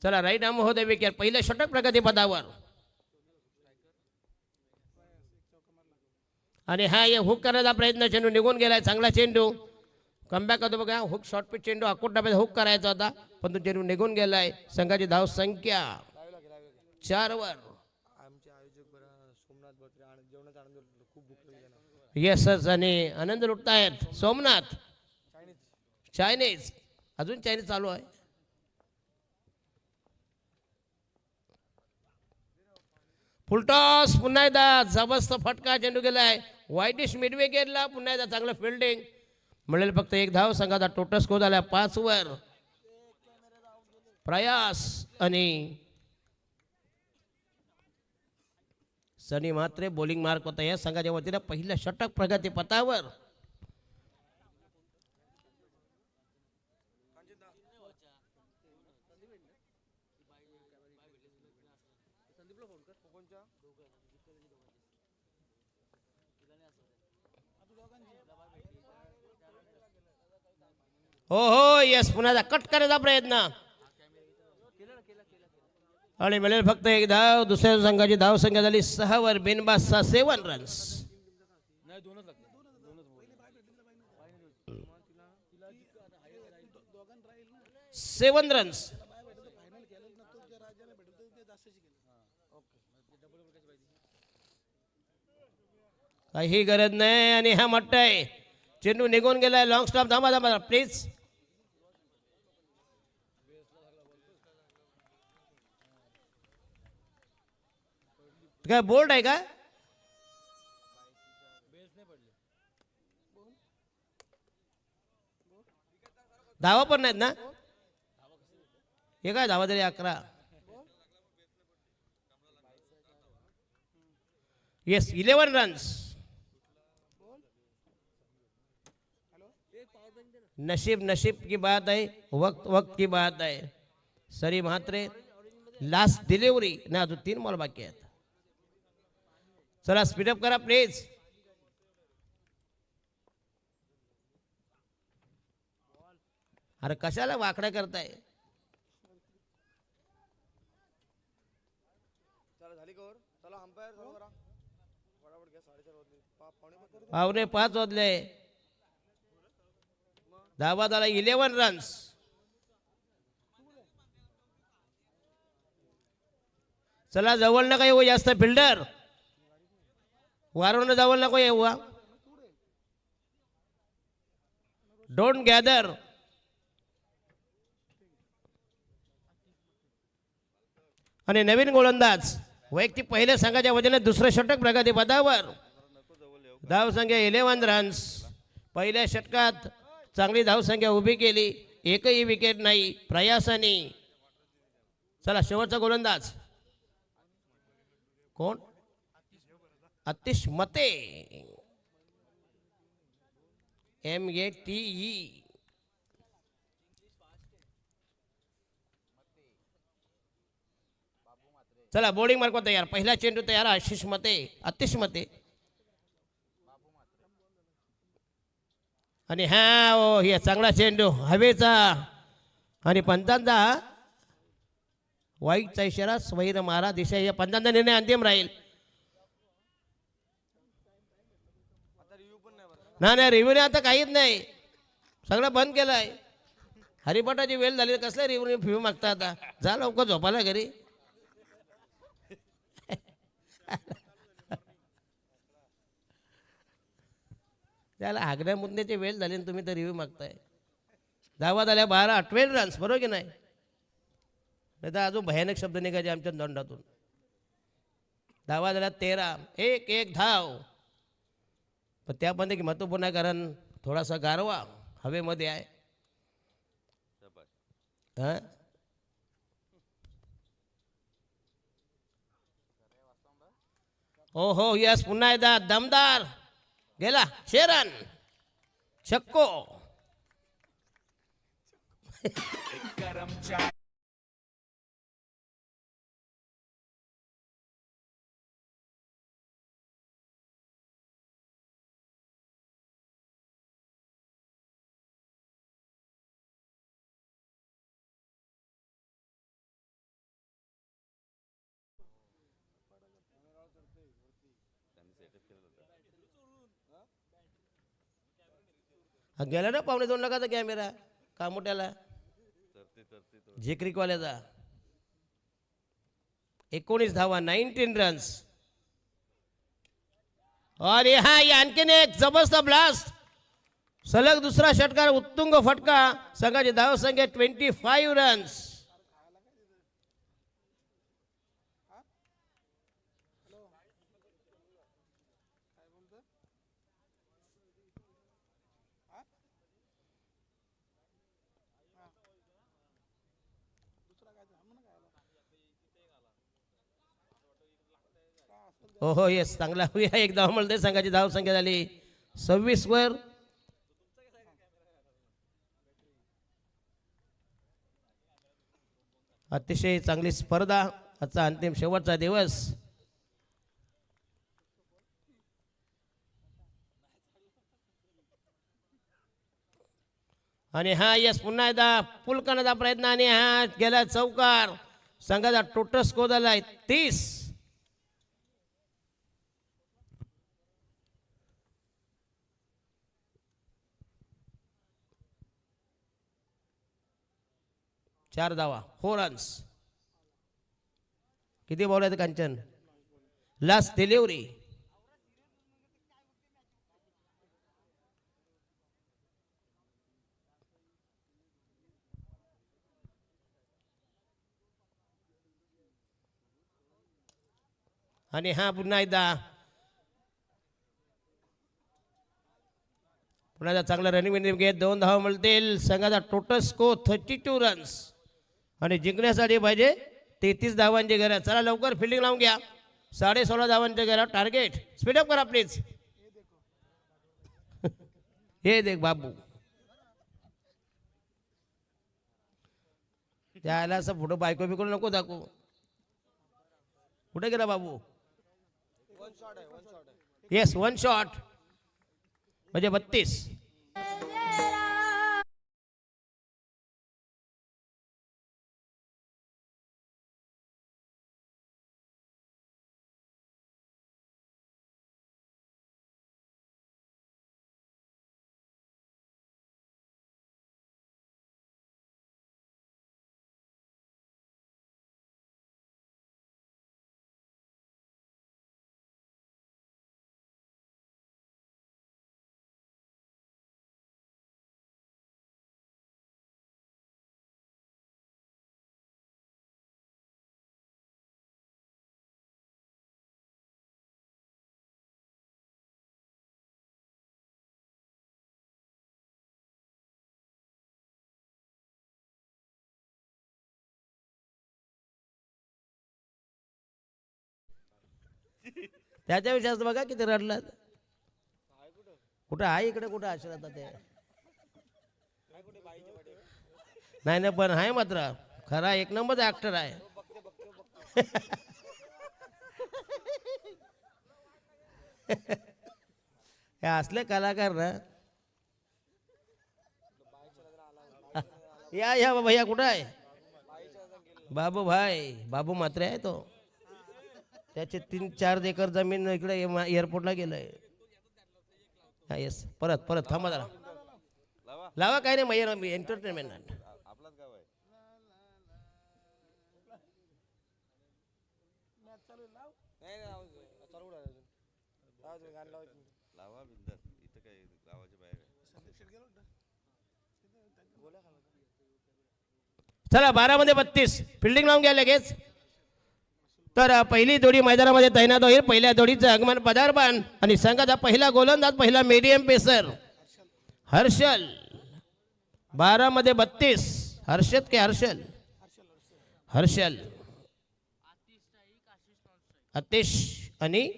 चला right arm होते wicket. पहिलं षटक प्रगतीपथावर. आणि हा ये हुक करायचा प्रयत्न, चेंडू निघून गेलाय. चांगला चेंडू कमबॅक करतो बघा. हुक शॉर्ट पिच चेंडू अकोट डब्यात हुक करायचा होता पण तो चेंडू निघून गेलाय. संघाची धाव संख्या 4 वर. येसच आणि आनंद लुटतायत सोमनाथ. चायनीज अजून चायनीज चालू आहे. फुलटॉस पुन्हा एकदा जबरदस्त फटका, चेंडू गेलाय वाईटिश मिड विकेटला. पुन्हा एकदा चांगलं फिल्डिंग मिळेल. फक्त एक धाव. संघाचा टोटल स्कोर झाला 5 वर. प्रयास आणि सनी मात्रे बॉलिंग मार्क होता या संघाच्या वतीनं. पहिलं षटक प्रगती पथावर. हो हो यस. पुन्हा कट करायचा प्रयत्न आणि मिळेल फक्त एक धाव. दुसऱ्या संघाची धाव संख्या झाली 6 वर. बिनबादचा 7 रन्स. 7 रन्स. काही गरज नाही आणि हा मोठा आहे. चेंडू निघून गेलाय. Long stop. थांबा थांबा प्लीज. काय बोल्ड आहे का? धावा पण नाहीत ना? हे काय धावा तरी 11. Yes 11 runs. नसीब नसीब की बात है, वक्त वक्त की बात है. सरी म्हात्रे लास्ट डिलिव्हरी ना. अजून 3 बॉल बाकी आहेत. चला स्पीडअप करा प्लीज. अरे कशाला वाकड्या करताय? पावणे 5 वाजले. धावा झाला 11 रन्स. चला जवळ नका येऊ जास्त फिल्डर. वारवणं जवळ नको येऊ. Don't gather. आणि नवीन गोलंदाज वैयक्तिक पहिल्या संघाच्या वतीने दुसरं षटक प्रगती पथावर. धाव संख्या 11 रन्स. पहिल्या षटकात चांगली धाव संख्या उभी केली. एकही विकेट नाही प्रयासाने. चला शेवटचा गोलंदाज कोण? आतिश मते. MATE. चला बॉलिंग मार्क तयार. पहिला चेंडू तयार. आशिष मते. आतिश मते. आणि हा ओ हे चांगला चेंडू हवेचा आणि पंचांचा वाईटचा इशारा. स्वैर मारा दिशा. या पंचांचा निर्णय अंतिम राहील. नाही रिव्ह्यू आता काहीच नाही. सगळं बंद केलं आहे. हरिपटाची वेळ झाली. कसला रिव्ह्यू मागता आता? जा लवकर झोपायला घरी. त्याला हागण्या मुद्द्याची वेळ झाली आणि तुम्ही तर रिव्ह्यू मागताय. धावा झाल्या 12. 12 रन्स. बरोबर की नाही? नाही तर अजून भयानक शब्द निघायचे आमच्या दंडातून. धावा झाल्या 13. 1 धाव. पण त्यामध्ये की महत्वपूर्ण आहे कारण थोडासा गारवा हवेमध्ये आहे. हो हो यस. पुन्हा एकदा दमदार गेला. 6 रन. छक्को. गेला ना 1.25 लाखाचा कॅमेरा कामोट्याला जेक्रिकवाल्याचा. 19 धावा, 19 रन्स. आणि हा आणखीन एक जबरदस्त ब्लास्ट, सलग दुसरा षटकार, उत्तुंग फटका. संघाची धाव संख्या 25 रन्स. हो हो येस, चांगला होऊया एक धाव मिळते. संघाची धाव संख्या झाली 26 वर. अतिशय चांगली स्पर्धा, आजचा अंतिम शेवटचा दिवस. आणि हा यस पुन्हा एकदा पुल करण्याचा प्रयत्न आणि हा गेला चौकार. संघाचा टोटल स्कोर झाला 30. चार धावा, 4 रन्स. किती बॉल आहेत कांचन? Last delivery. आणि हा पुन्हा एकदा चांगला रनिंग घेत 2 धावा मिळतील. संघाचा टोटल स्कोर 32 रन्स. आणि जिंकण्यासाठी पाहिजे 33 धावांची गरज. चला लवकर फिल्डिंग लावून घ्या. 16.5 धावांचे गरज टार्गेट. स्पीडअप करा प्लीज. हे देख बाबू, त्याला असं फोटो बायको बिको नको दाखवू. कुठे गेला बाबू? येस, 1 शॉट म्हणजे 32. त्याच्या विषयात बघा किती रडला. कुठं आहे इकडे, कुठं असेल आता ते. नाही नाही, पण आहे मात्र खरा एक नंबर ऍक्टर आहे. हे असले कलाकार ना. या या भैया कुठं आहे? बाबू भाई, बाबू मात्रे आहे तो. त्याचे 3-4 एकर जमीन इकडे एअरपोर्टला गेलंय. हा येस, परत परत थांबा जरा. लावा काय नाही मैर एंटरटेनमेंट. चला 12 मध्ये 32. फिल्डिंग लावून घ्या लगेच. तर पहिली जोडी मैदानामध्ये तैनात होईल. पहिल्या जोडीचं आगमन पदार्पण आणि संघाचा पहिला गोलंदाज, पहिला मीडियम पेसर हर्षल. 12 मध्ये 32. हर्षद के हर्षल? हर्षल. आतिश आणि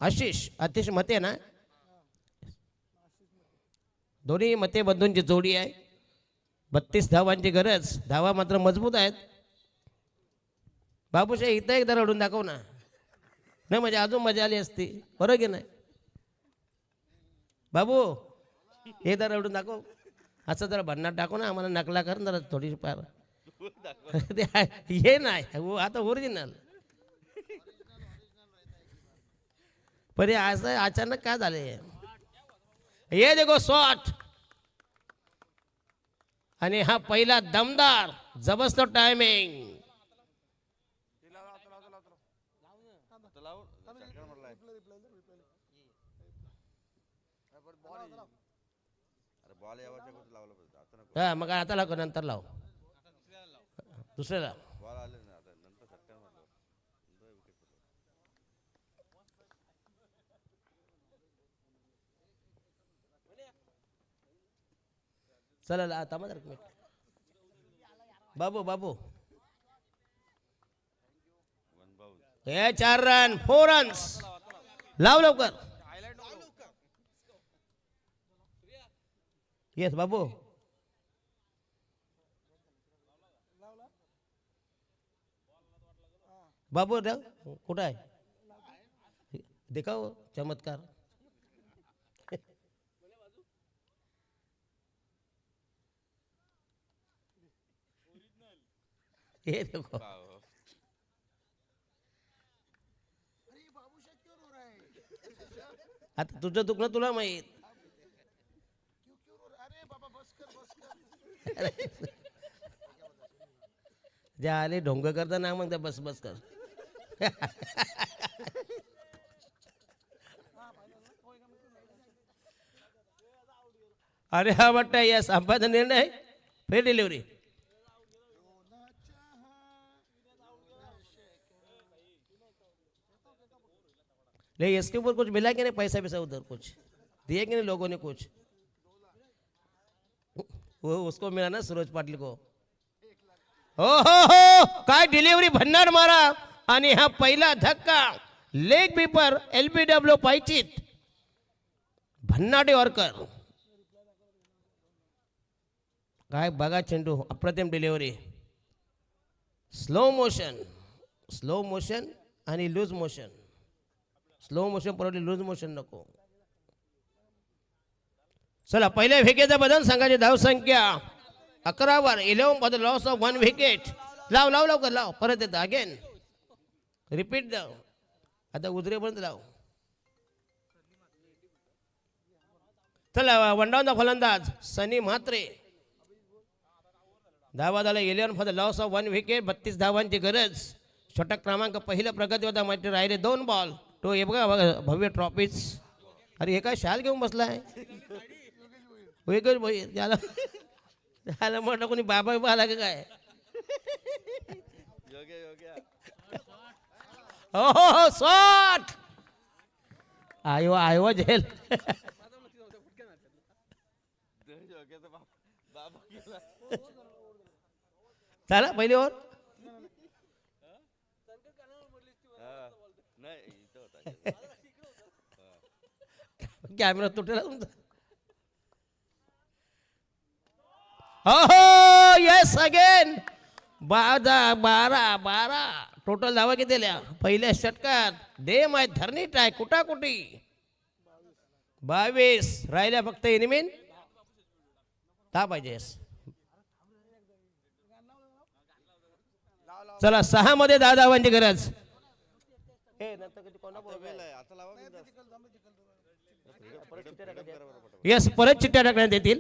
आशिष. आतिश मते ना, दोन्ही मते बंधूंची जोडी आहे. 32 धावांची गरज. धावा मात्र मजबूत आहेत. बाबूशा इथं एकदा रडून दाखव ना. नाही म्हणजे अजून मजा आली असती, बरोबर की नाही बाबू? एकदा रडून दाखव. असं जरा भन्नाट दाखव ना आम्हाला. नकला कर जरा थोडीशी पार. हे नाही आता ओरिजिनल. पण हे असं अचानक काय झाले? ये देखो शॉट आणि हा पहिला दमदार जबरदस्त टायमिंग. हा मग आता लाव नंतर लाव दुसऱ्याला. चला आता मग बाबू बाबू हे 4 रन 4 रन्स लाव लवकर. येस बाबू बाबू कुठं आहे? देखाव चमत्कार. ये देखो आता तुझं दुखणं तुला माहित. जे आले ढोंग करता ना मग बस बस कर. अरे हा वाटतं या संपादन निर्णय फेर डिलिव्हरी. नहीं इसके ऊपर कुछ मिला कि नहीं? पैसा पैसा उधर कुछ दिए कि नहीं लोगों ने कुछ? वो उसको मिला ना सूरज पाटिल को. हो काय डिलिव्हरी भन्नाट मारा आणि हा पहिला धक्का लेग बीपर LBW पायचीत भन्नाटे वर्कर. काय बघा चेंडू अप्रतिम डिलिव्हरी. स्लो मोशन आणि लूज मोशन. स्लो मोशन परवडली लूज मोशन नको. चला पहिल्या विकेटचा बदल संघाची धाव संख्या 11 वर 11 for the loss of 1 wicket. लाव लाव लवकर लाव परत येतं अगेन रिपीट द. आता उजरेपर्यंत लाव. चला वनडाऊनचा फलंदाज सनी म्हात्रे. धावा झाला 11 for the loss of 1 wicket. 32 धावांची गरज. षटक क्रमांक पहिल्या प्रगतीवर माहिती राहिले 2 बॉल. तो हे बघा भव्य ट्रॉफीज. अरे हे काय शाल घेऊन बसलाय? त्याला त्याला म्हटलं कोणी बाबा आला का काय? हो शॉट आयो झेल. चला पहिली ओव्हर. कॅमेरा तुटेला तुमचा. हो येस अगेन 12 टोटल धावा किती दिल्या पहिल्या षटकात? दे माय धरणी टाय कुटाकुटी 22 राहिल्या फक्त इनिमिन 10 पाहिजे. चला 6 मध्ये 10 धावांची गरज. येस परत चिट्ट्या टाकण्यात येतील.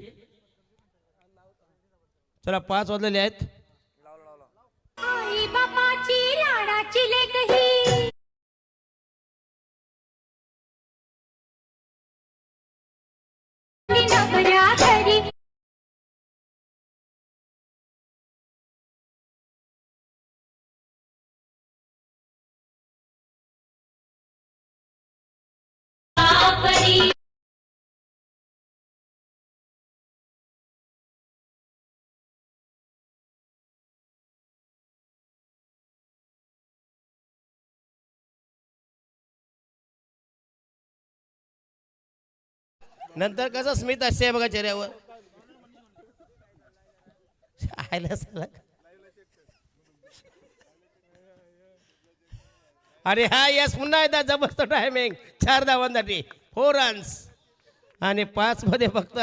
चला 5 वाजलेले आहेत. आई बापाची लाडाची लेक ही नवऱ्या घरी. नंतर कसं स्मित असते बघा चेहऱ्यावर. अरे हा यस पुन्हा एकदा जबरदस्त टायमिंग 4 धावांसाठी 4 रन्स आणि 5 मध्ये फक्त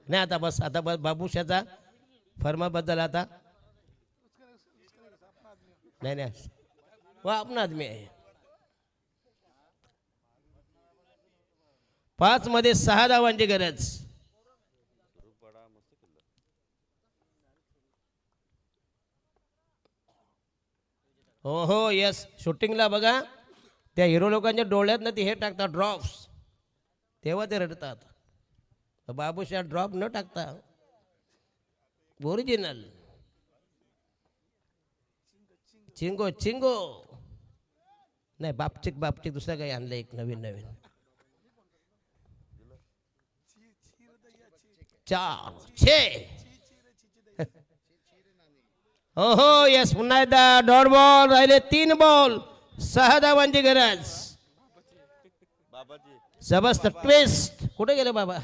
नाही. आता बस बाबूशाचा फर्मा बद्दल आता नाही वो अपना आदमी आहे. 5 मध्ये 6 धावांची गरज. हो हो यस, शूटिंगला बघा त्या हिरो लोकांच्या डोळ्यात ना ते हे टाकतात ड्रॉप्स, तेव्हा ते रडतात. बाबूशा ड्रॉप न टाकता ओरिजिनल चिंगो चिंगो नाही, बापचिक बापचिक दुसरं काही आणलं एक नवीन नवीन. 4 6 हो हो यस, पुन्हा एकदा डॉट बॉल राहिले. 3 बॉल 6 धावांची गरज. जबरदस्त ट्विस्ट. कुठे गेले बाबा?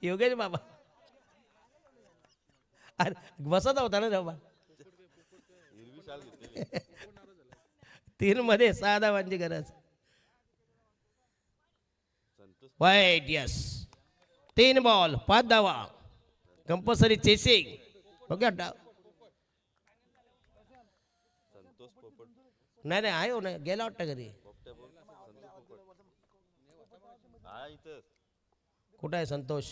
योगेश बाबा अरे बसत होता ना बाबा. 3 मध्ये 6 धावांची गरज. वाईट यस. 3 बॉल 5 धावा. Compulsory chasing. ओके नाही नाही आहे हो, नाही गेला वाटतं घरी. कुठं आहे संतोष?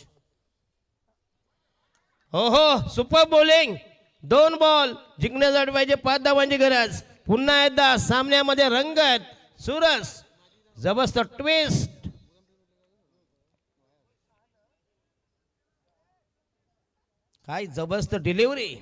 हो हो सुपर बॉलिंग. 2 बॉल जिंकण्यासाठी पाहिजे. 5 धावांची गरज. पुन्हा एकदा सामन्यामध्ये रंगत सुरस. जबरदस्त ट्विस्ट. काय जबरदस्त डिलिव्हरी.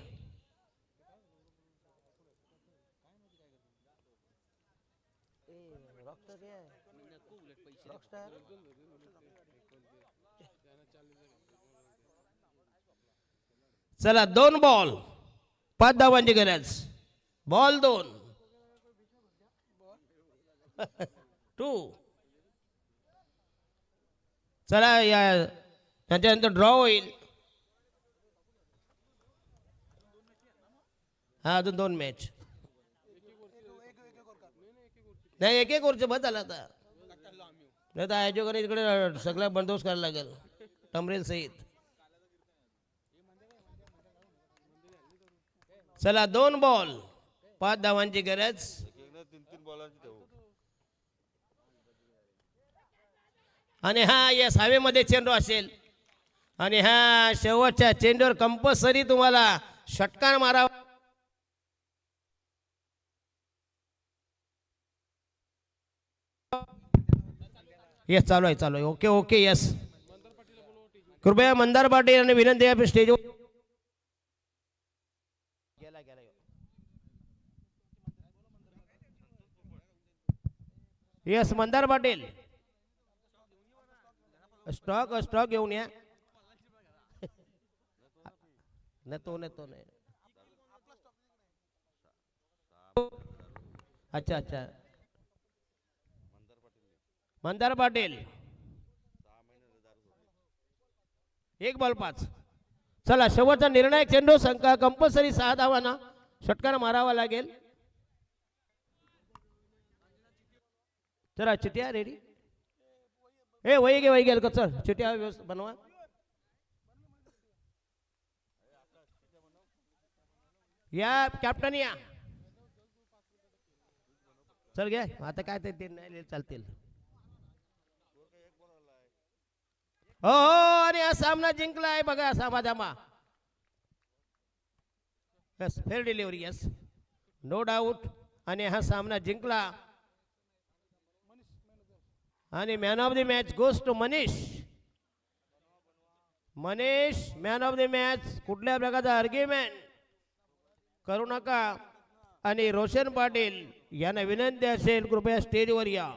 चला 2 बॉल 5 धावांची गरज. बॉल 2 2. चला या त्याच्यानंतर ड्रॉ होईल. हा अजून 2 मॅच नाही, एक एक ओव्हरचं बस झाला आता. नाही तर आयोजकांनी इकडे सगळा बंदोबस्त करायला लागेल टमरेल सहित. चला 2 बॉल 5 धावांची गरज. आणि हा यस हवेमध्ये चेंडू असेल आणि हा शेवटच्या चेंडूवर कंपल्सरी तुम्हाला षटकार मारावा. यस चालू आहे चालू आहे. Okay okay yes. कृपया मंदार पाटील आणि विनंती आहे स्टेजवर. Yes Mandar Patil stock stock घेऊन या. नेतो नेतो नाही. अच्छा अच्छा मंदार पाटील 1 बॉल 5. चला शेवटचा निर्णायक चेंडू. कंपल्सरी 6 धावांना षटकार मारावा लागेल. चला चिट्या रेडी. ए वही गेल का? चल चिट्या व्यवस्थित बनवा. या कॅप्टन या. चल घ्या आता काय ते नाही चालतील. हो आणि हा सामना जिंकला आहे बघा सामाधामा. Yes fair delivery yes no doubt. आणि हा सामना जिंकला आणि man of the match goes to Manish. Manish man of the match. कुठल्या प्रकारचा आर्ग्युमेंट करू नका. आणि रोशन पाटील यांना विनंती असेल कृपया स्टेजवर या.